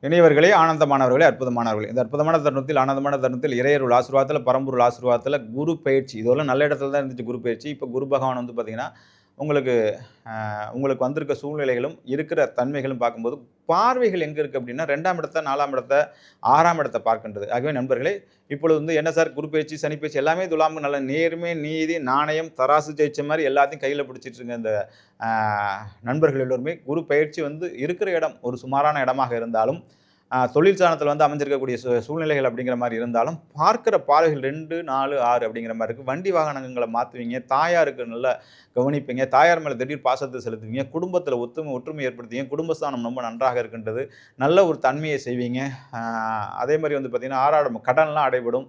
இணையவர்களே, ஆனந்தமானவர்களே, அற்புதமானவர்களே, இந்த அற்புதமான தருணத்தில், ஆனந்தமான தருணத்தில் இறையருள் ஆசீர்வாதத்தில், பரம்பொருள் ஆசீர்வாதத்தில் குரு பயிற்சி இதுவெல்லாம் நல்ல இடத்துல தான் இருந்துச்சு குரு பயிற்சி. இப்போ குரு பகவான் வந்து பார்த்தீங்கன்னா, உங்களுக்கு உங்களுக்கு வந்திருக்க சூழ்நிலைகளும், இருக்கிற தன்மைகளும் பார்க்கும்போது, பார்வைகள் எங்கே இருக்குது அப்படின்னா 2ஆம் இடத்த, 4ஆம் இடத்த, 6ஆம் இடத்த பார்க்கின்றது. ஆகவே நண்பர்களே, இப்பொழுது வந்து என்ன சார் குரு பயிற்சி, சனி பயிற்சி எல்லாமே துலாமுக்கு நல்ல நேர்மை, நீதி, நாணயம், தராசு ஜெயிச்ச மாதிரி எல்லாத்தையும் கையில் பிடிச்சிட்டு இருங்க இந்த நண்பர்கள் எல்லோருமே. குரு பயிற்சி வந்து இருக்கிற இடம் ஒரு சுமாரான இடமாக இருந்தாலும், தொழில் சாணத்தில் வந்து அமைஞ்சிருக்கக்கூடிய சூழ்நிலைகள் அப்படிங்கிற மாதிரி இருந்தாலும், பார்க்குற பார்வைகள் 2, 4, 6 அப்படிங்கிற மாதிரி இருக்குது. வண்டி வாகனங்களை மாற்றுவீங்க, தாயாருக்கு நல்லா கவனிப்பீங்க, தாயார் மேலே திடீர் பாசத்தை செலுத்துவீங்க, குடும்பத்தில் ஒற்றுமை ஏற்படுத்துவீங்க, குடும்பஸ்தானம் ரொம்ப நன்றாக இருக்கின்றது, நல்ல ஒரு தன்மையை செய்வீங்க. அதே மாதிரி வந்து பார்த்திங்கன்னா 6ஆம் கடன்லாம் அடைபடும்,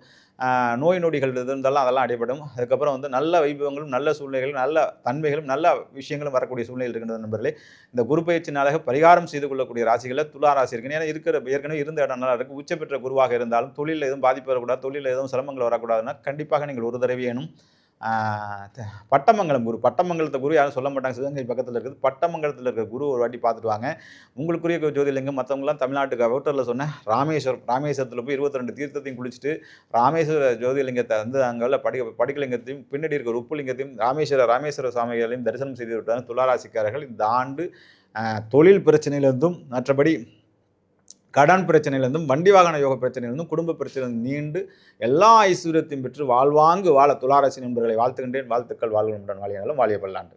நோய் நொடிகள் இருந்தாலும் அதெல்லாம் அடைபடும். அதுக்கப்புறம் வந்து நல்ல வைபவங்களும், நல்ல சூழ்நிலைகளும், நல்ல தன்மைகளும், நல்ல விஷயங்களும் வரக்கூடிய சூழ்நிலை இருக்கின்றது நண்பர்களே. இந்த குரு பயிற்சினால பரிகாரம் செய்து கொள்ளக்கூடிய ராசிகளில் துலா ராசி இருக்குன்னு. ஏன்னா ஏற்கனவே இருந்த இடம் நல்லா இருக்குது. உச்ச பெற்ற குருவாக இருந்தாலும் தொழிலில் எதுவும் பாதிப்பு வரக்கூடாது, தொழிலில் எதுவும் சிரமங்கள் வரக்கூடாதுன்னா கண்டிப்பாக நீங்கள் ஒரு தடவையேனும் பட்டமங்கலம் குரு, பட்டமங்கலத்தை குரு யாரும் சொல்ல மாட்டாங்க, சிவகங்கை பக்கத்தில் இருக்குது. பட்டமங்கலத்தில் இருக்கிற குரு ஒரு வாட்டி பார்த்துட்டு வாங்க. உங்களுக்குரிய ஜோதிலிங்கம் மற்றவங்களாம் தமிழ்நாட்டுக்கு அவுட்டரில் சொன்னேன் ராமேஸ்வரத்தில் போய் 22 தீர்த்தத்தையும் குளிச்சுட்டு ராமேஸ்வர ஜோதிலிங்கத்தை வந்து அங்கே படிக்கலிங்கத்தையும் பின்னாடி இருக்கிற உப்புலிங்கத்தையும் ராமேஸ்வர சுவாமிகளையும் தரிசனம் செய்து விட்டாங்க துளாராசிக்காரர்கள். இந்த ஆண்டு தொழில் பிரச்சனையிலிருந்தும், மற்றபடி கடன் பிரச்சனையிலிருந்தும், வண்டி வாகன யோக பிரச்சனையிலிருந்தும், குடும்ப பிரச்சனையிலிருந்து நீண்டு எல்லா ஐஸ்வர்யத்தையும் பெற்று வாழ்வாங்கு வாழ துளாராசி நண்பர்களை வாழ்த்துகின்றேன். வாழ்த்துக்கள். வாழ்வுடன் வாழிய பல்லாண்டு.